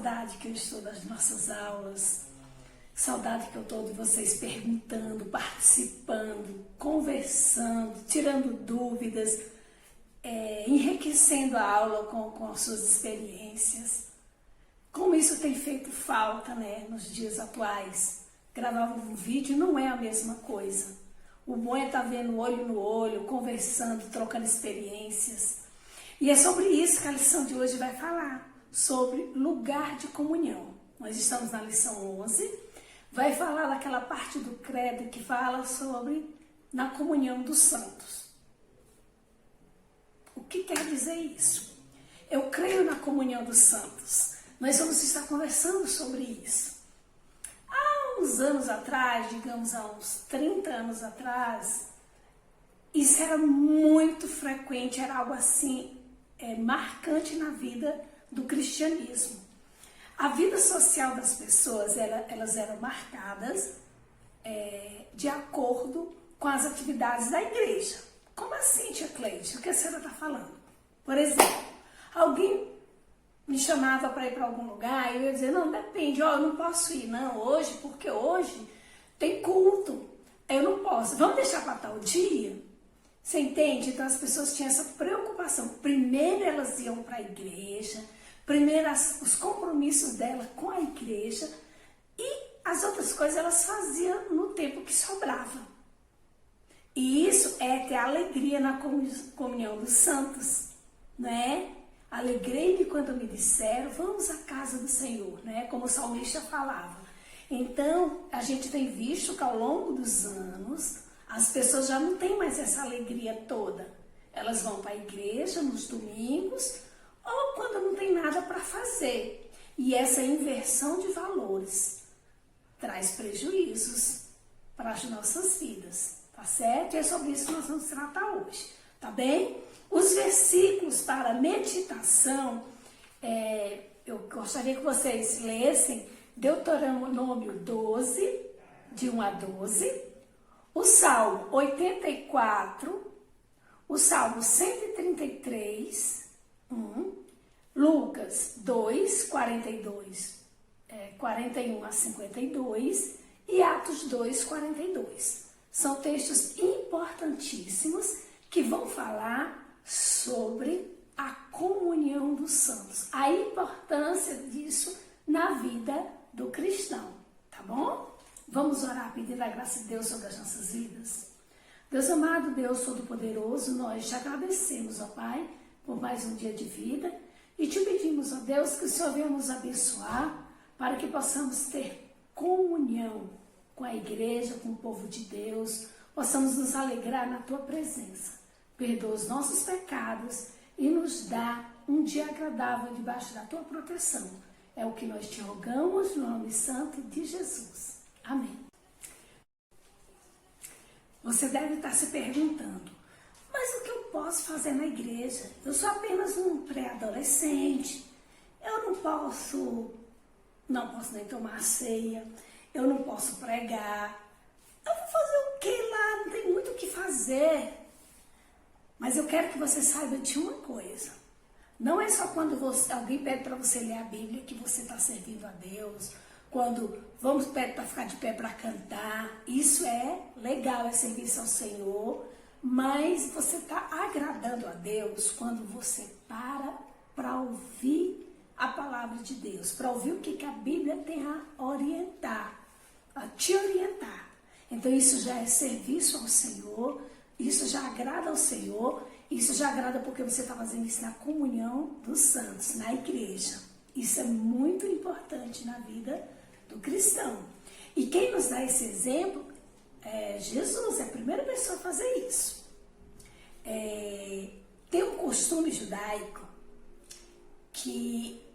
saudade que eu estou das nossas aulas, saudade que eu estou de vocês perguntando, participando, conversando, tirando dúvidas, enriquecendo a aula com as suas experiências. Como isso tem feito falta, né, nos dias atuais. Gravar um vídeo não é a mesma coisa. O bom é estar vendo olho no olho, conversando, trocando experiências. E é sobre isso que a lição de hoje vai falar, sobre lugar de comunhão. Nós estamos na lição 11, vai falar daquela parte do credo que fala sobre na comunhão dos santos. O que quer dizer isso? Eu creio na comunhão dos santos. Nós vamos estar conversando sobre isso. Há uns anos atrás, digamos há uns 30 anos atrás, isso era muito frequente, era algo assim, marcante na vida do cristianismo. A vida social das pessoas, elas eram marcadas de acordo com as atividades da igreja. Como assim, tia Cleide? O que a senhora está falando? Por exemplo, alguém me chamava para ir para algum lugar e eu ia dizer, não, depende, eu não posso ir não hoje, porque hoje tem culto, eu não posso, vamos deixar para tal dia? Você entende? Então as pessoas tinham essa preocupação, primeiro elas iam para a igreja, primeiro os compromissos dela com a igreja e as outras coisas elas faziam no tempo que sobrava. E isso é ter alegria na comunhão dos santos, não é? Alegrei-me quando me disseram, vamos à casa do Senhor, né? Como o salmista falava. Então, a gente tem visto que ao longo dos anos, as pessoas já não têm mais essa alegria toda. Elas vão para a igreja nos domingos, ou quando não tem nada para fazer. E essa inversão de valores traz prejuízos para as nossas vidas, tá certo? E é sobre isso que nós vamos tratar hoje, tá bem? Os versículos para meditação, eu gostaria que vocês lessem Deuteronômio 12, de 1 a 12, o Salmo 84, o Salmo 133, 1, Lucas 2, 41 a 52 e Atos 2, 42. São textos importantíssimos que vão falar sobre a comunhão dos santos, a importância disso na vida do cristão, tá bom? Vamos orar pedindo a graça de Deus sobre as nossas vidas. Deus amado, Deus Todo-Poderoso, nós te agradecemos, ó Pai, por mais um dia de vida e te pedimos, ó Deus, que o Senhor venha nos abençoar para que possamos ter comunhão com a igreja, com o povo de Deus, possamos nos alegrar na tua presença. Perdoa os nossos pecados e nos dá um dia agradável debaixo da tua proteção. É o que nós te rogamos no nome santo de Jesus. Amém. Você deve estar se perguntando, mas o que eu posso fazer na igreja? Eu sou apenas um pré-adolescente, eu não posso nem tomar ceia, eu não posso pregar, eu vou fazer o que lá? Não tem muito o que fazer. Mas eu quero que você saiba de uma coisa. Não é só quando alguém pede para você ler a Bíblia que você está servindo a Deus. Quando vamos pedir para ficar de pé para cantar. Isso é legal, é serviço ao Senhor. Mas você está agradando a Deus quando você para ouvir a palavra de Deus. Para ouvir o que a Bíblia tem a orientar, a te orientar. Então isso já é serviço ao Senhor. Isso já agrada ao Senhor, isso já agrada porque você está fazendo isso na comunhão dos santos, na igreja. Isso é muito importante na vida do cristão. E quem nos dá esse exemplo é Jesus, é a primeira pessoa a fazer isso. Tem um costume judaico que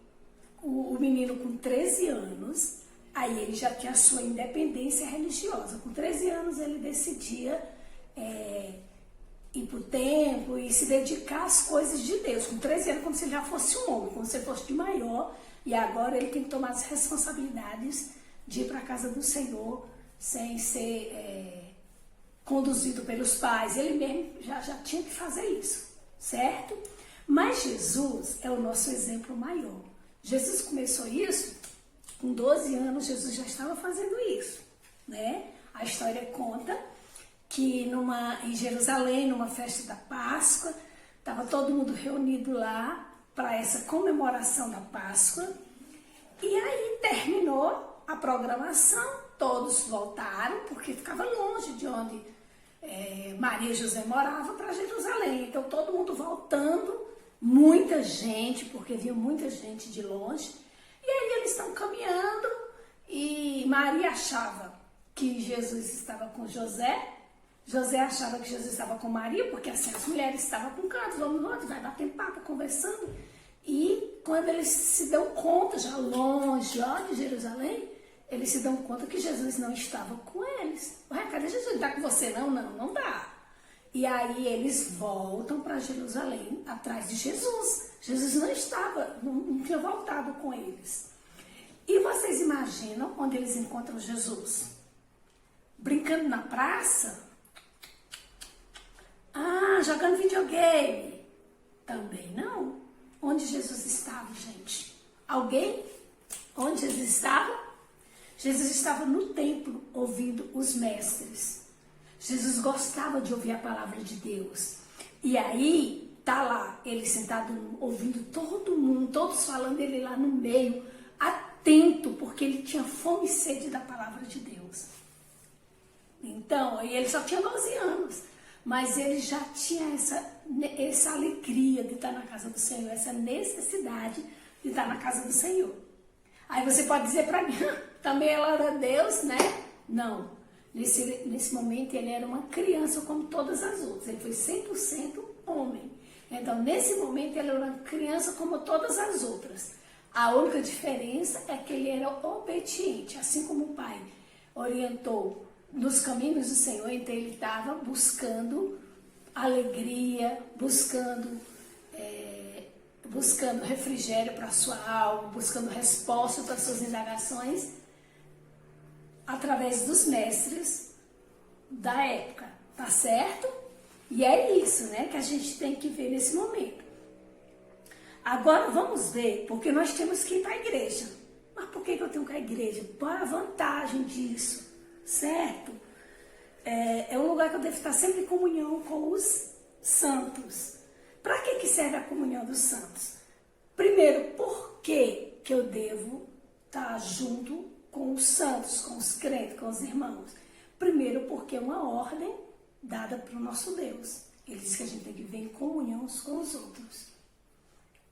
o menino com 13 anos, aí ele já tinha a sua independência religiosa. Com 13 anos ele decidia ir para o templo e se dedicar às coisas de Deus. Com 13 anos, como se ele já fosse um homem, como se ele fosse de maior, e agora ele tem que tomar as responsabilidades de ir para a casa do Senhor sem ser conduzido pelos pais. Ele mesmo já tinha que fazer isso, certo? Mas Jesus é o nosso exemplo maior. Jesus começou isso, com 12 anos Jesus já estava fazendo isso, né? A história conta que em Jerusalém, numa festa da Páscoa, estava todo mundo reunido lá para essa comemoração da Páscoa. E aí terminou a programação, todos voltaram, porque ficava longe de onde Maria e José moravam, para Jerusalém. Então todo mundo voltando, muita gente, porque viu muita gente de longe. E aí eles estão caminhando e Maria achava que Jesus estava com José. José achava que Jesus estava com Maria, porque assim, as mulheres estavam com cantos, vamos no outro, vai batendo papo, conversando. E quando eles se dão conta, já longe, ó, de Jerusalém, eles se dão conta que Jesus não estava com eles. Ué, cadê Jesus? Não está com você? Não, não dá. E aí eles voltam para Jerusalém, atrás de Jesus. Jesus não estava, não tinha voltado com eles. E vocês imaginam onde eles encontram Jesus? Brincando na praça? Ah, jogando videogame? Também não. Onde Jesus estava, gente? Alguém? Onde Jesus estava? Jesus estava no templo ouvindo os mestres. Jesus gostava de ouvir a palavra de Deus. E aí, tá lá, ele sentado ouvindo todo mundo, todos falando, ele lá no meio, atento, porque ele tinha fome e sede da palavra de Deus. Então, ele só tinha 12 anos, mas ele já tinha essa alegria de estar na casa do Senhor, essa necessidade de estar na casa do Senhor. Aí você pode dizer para mim, também ela era Deus, né? Não. Nesse momento ele era uma criança como todas as outras. Ele foi 100% homem. Então, nesse momento ele era uma criança como todas as outras. A única diferença é que ele era obediente, assim como o pai orientou nos caminhos do Senhor. Então ele estava buscando alegria, buscando refrigério para a sua alma, buscando resposta para as suas indagações através dos mestres da época, tá certo? E é isso, né, que a gente tem que ver nesse momento. Agora vamos ver, porque nós temos que ir para a igreja. Mas por que eu tenho que ir à igreja? Qual é a vantagem disso, certo? É um lugar que eu devo estar sempre em comunhão com os santos. Para que serve a comunhão dos santos? Primeiro, por que eu devo estar junto com os santos, com os crentes, com os irmãos? Primeiro, porque é uma ordem dada pelo nosso Deus. Ele diz que a gente tem que viver em comunhão uns com os outros.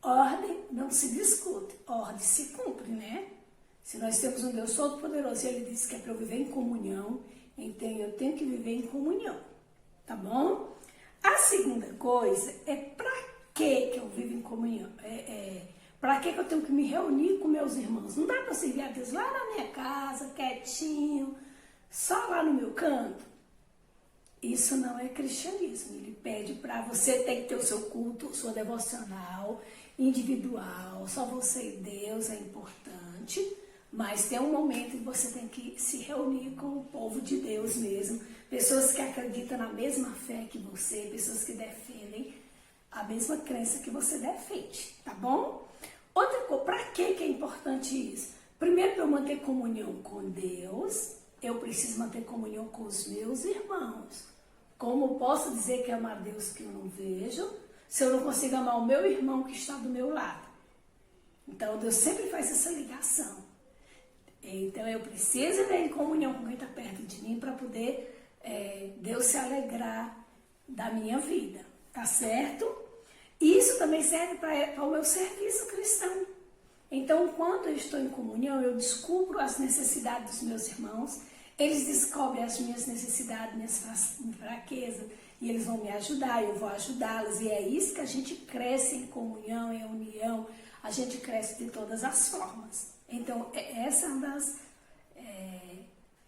Ordem não se discute, ordem se cumpre, né? Se nós temos um Deus todo-poderoso e ele diz que é para eu viver em comunhão, então eu tenho que viver em comunhão, tá bom? A segunda coisa é para que eu vivo em comunhão? Para que eu tenho que me reunir com meus irmãos? Não dá para servir a Deus lá na minha casa, quietinho, só lá no meu canto? Isso não é cristianismo. Ele pede para você ter que ter o seu culto, sua devocional, individual, só você e Deus é importante, mas tem um momento em que você tem que se reunir com o povo de Deus mesmo, pessoas que acreditam na mesma fé que você, pessoas que defendem a mesma crença que você defende, tá bom? Outra coisa, para que é importante isso? Primeiro, para eu manter comunhão com Deus, eu preciso manter comunhão com os meus irmãos. Como posso dizer que amar Deus que eu não vejo, se eu não consigo amar o meu irmão que está do meu lado? Então, Deus sempre faz essa ligação. Então, eu preciso ir em comunhão com quem está perto de mim para poder Deus se alegrar da minha vida, tá certo? Isso também serve para o meu serviço cristão. Então, quando eu estou em comunhão, eu descubro as necessidades dos meus irmãos, eles descobrem as minhas necessidades, minhas fraquezas, e eles vão me ajudar, eu vou ajudá-los. E é isso que a gente cresce em comunhão, em união, a gente cresce de todas as formas. Então, essa é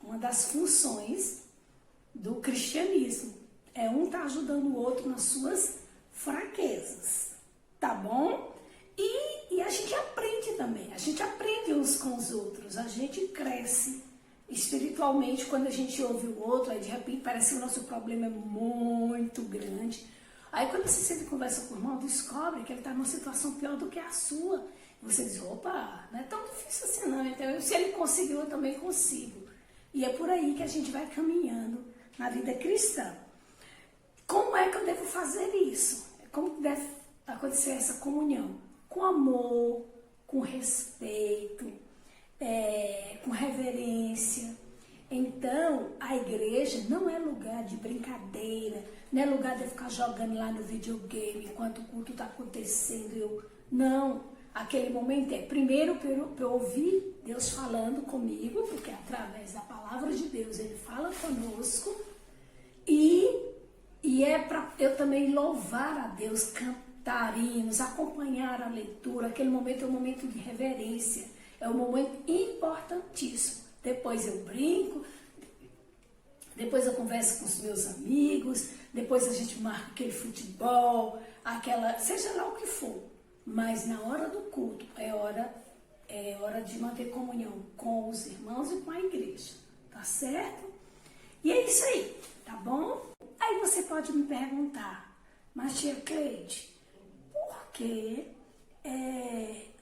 uma das funções do cristianismo. Um tá ajudando o outro nas suas fraquezas, tá bom? E a gente aprende também, a gente aprende uns com os outros, a gente cresce espiritualmente quando a gente ouve o outro. Aí de repente parece que o nosso problema é muito grande. Aí quando você senta e conversa com o irmão, descobre que ele está numa situação pior do que a sua. Você diz, opa, não é tão difícil assim não. Então, se ele conseguiu, eu também consigo. E é por aí que a gente vai caminhando na vida cristã. Como é que eu devo fazer isso? Como deve acontecer essa comunhão? Com amor, com respeito, com reverência. Então, a igreja não é lugar de brincadeira, não é lugar de ficar jogando lá no videogame enquanto o culto está acontecendo. Não, aquele momento é primeiro para eu ouvir Deus falando comigo, porque através da palavra de Deus Ele fala conosco, e é para eu também louvar a Deus, cantar hinos, acompanhar a leitura. Aquele momento é um momento de reverência, é um momento importantíssimo. Depois eu brinco, depois eu converso com os meus amigos, depois a gente marca aquele futebol, seja lá o que for. Mas na hora do culto é hora de manter comunhão com os irmãos e com a igreja, tá certo? E é isso aí, tá bom? Aí você pode me perguntar, mas tia Cleide, por que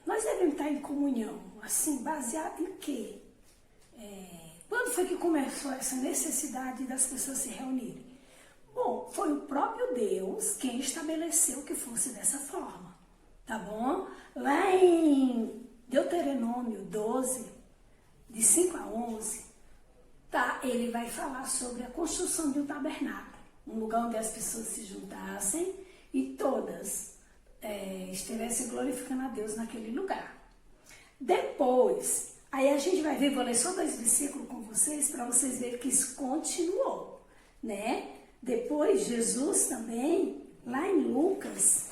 nós devemos estar em comunhão? Assim, baseado em quê? Quando foi que começou essa necessidade das pessoas se reunirem? Bom, foi o próprio Deus quem estabeleceu que fosse dessa forma, tá bom? Lá em Deuteronômio 12, de 5 a 11, tá, ele vai falar sobre a construção de um tabernáculo, um lugar onde as pessoas se juntassem e todas estivessem glorificando a Deus naquele lugar. Depois, aí a gente vai ver, vou ler só 2 versículos com vocês, para vocês verem que isso continuou, né? Depois, Jesus também, lá em Lucas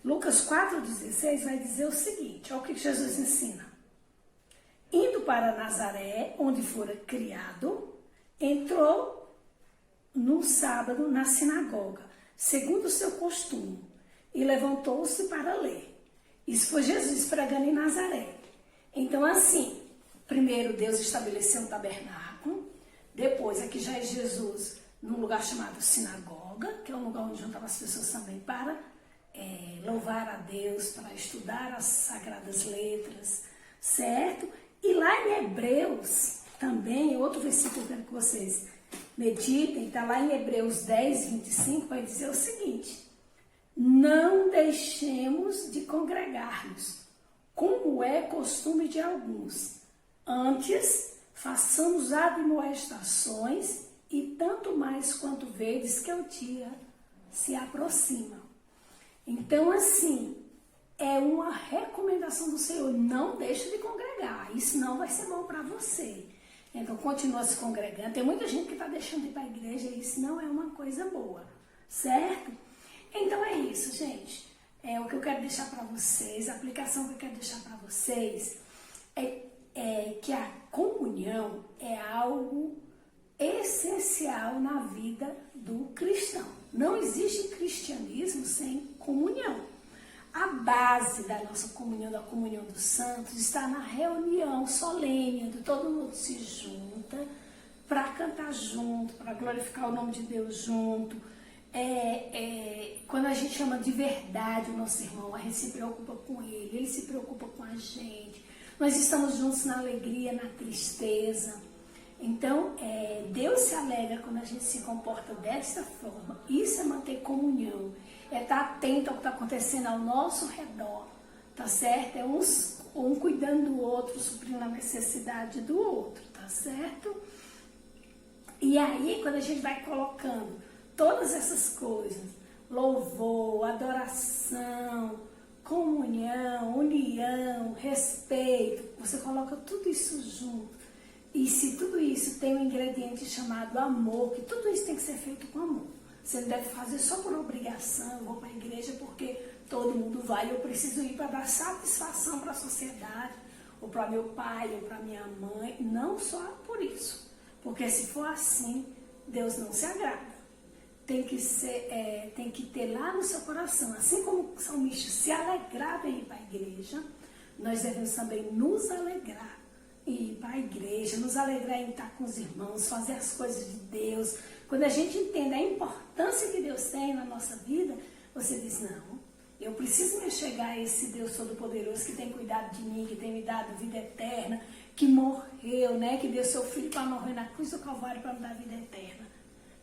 4,16, vai dizer o seguinte, olha o que Jesus ensina. Indo para Nazaré, onde fora criado, entrou no sábado na sinagoga, segundo o seu costume, e levantou-se para ler. Isso foi Jesus pregando em Nazaré. Então, assim, primeiro Deus estabeleceu um tabernáculo, depois aqui já é Jesus num lugar chamado sinagoga, que é um lugar onde juntava as pessoas também para louvar a Deus, para estudar as sagradas letras, certo? E lá em Hebreus, também, outro versículo que eu quero que vocês meditem, está lá em Hebreus 10, 25, vai dizer o seguinte, não deixemos de congregar-nos, como é costume de alguns. Antes, façamos admoestações, e tanto mais quanto vedes que o dia se aproxima. Então, assim, é uma recomendação do Senhor, não deixe de congregar, isso não vai ser bom para você. Então, continua se congregando. Tem muita gente que está deixando de ir para a igreja e isso não é uma coisa boa, certo? Então, é isso, gente. O que eu quero deixar para vocês, a aplicação que eu quero deixar para vocês é que a comunhão é algo essencial na vida do cristão. Não existe cristianismo sem comunhão. A base da nossa comunhão, da comunhão dos santos, está na reunião solene, onde todo mundo se junta para cantar junto, para glorificar o nome de Deus junto. Quando a gente chama de verdade o nosso irmão, a gente se preocupa com ele se preocupa com a gente. Nós estamos juntos na alegria, na tristeza. Então, Deus se alegra quando a gente se comporta dessa forma. Isso é manter comunhão, é estar atento ao que está acontecendo ao nosso redor, tá certo? É um cuidando do outro, suprindo a necessidade do outro, tá certo? E aí, quando a gente vai colocando todas essas coisas, louvor, adoração, comunhão, união, respeito, você coloca tudo isso junto. E se tudo isso tem um ingrediente chamado amor, que tudo isso tem que ser feito com amor. Você não deve fazer só por obrigação, eu vou para a igreja porque todo mundo vai, eu preciso ir para dar satisfação para a sociedade, ou para meu pai, ou para minha mãe, não só por isso. Porque se for assim, Deus não se agrada. Tem que ter lá no seu coração, assim como o salmista se alegrava em ir para a igreja, nós devemos também nos alegrar em ir para a igreja, nos alegrar em estar com os irmãos, fazer as coisas de Deus. Quando a gente entende a importância que Deus tem na nossa vida, você diz, não, Eu preciso me chegar a esse Deus Todo-Poderoso que tem cuidado de mim, que tem me dado vida eterna, que morreu, né? Que deu seu filho para morrer na cruz do Calvário para me dar vida eterna,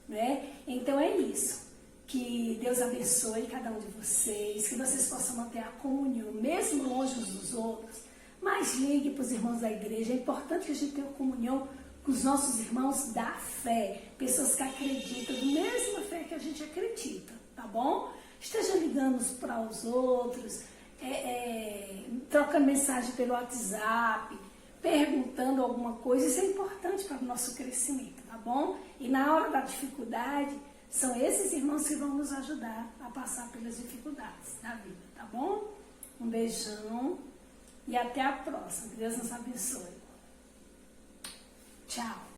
né? Então é isso. Que Deus abençoe cada um de vocês, que vocês possam manter a comunhão, mesmo longe uns dos outros. Mas ligue para os irmãos da igreja. É importante que a gente tenha comunhão com os nossos irmãos da fé, pessoas que acreditam, da mesma fé que a gente acredita, tá bom? Esteja ligando uns para os outros, trocando mensagem pelo WhatsApp, perguntando alguma coisa. Isso é importante para o nosso crescimento, tá bom? E na hora da dificuldade, são esses irmãos que vão nos ajudar a passar pelas dificuldades da vida, tá bom? Um beijão e até a próxima. Que Deus nos abençoe. Tchau.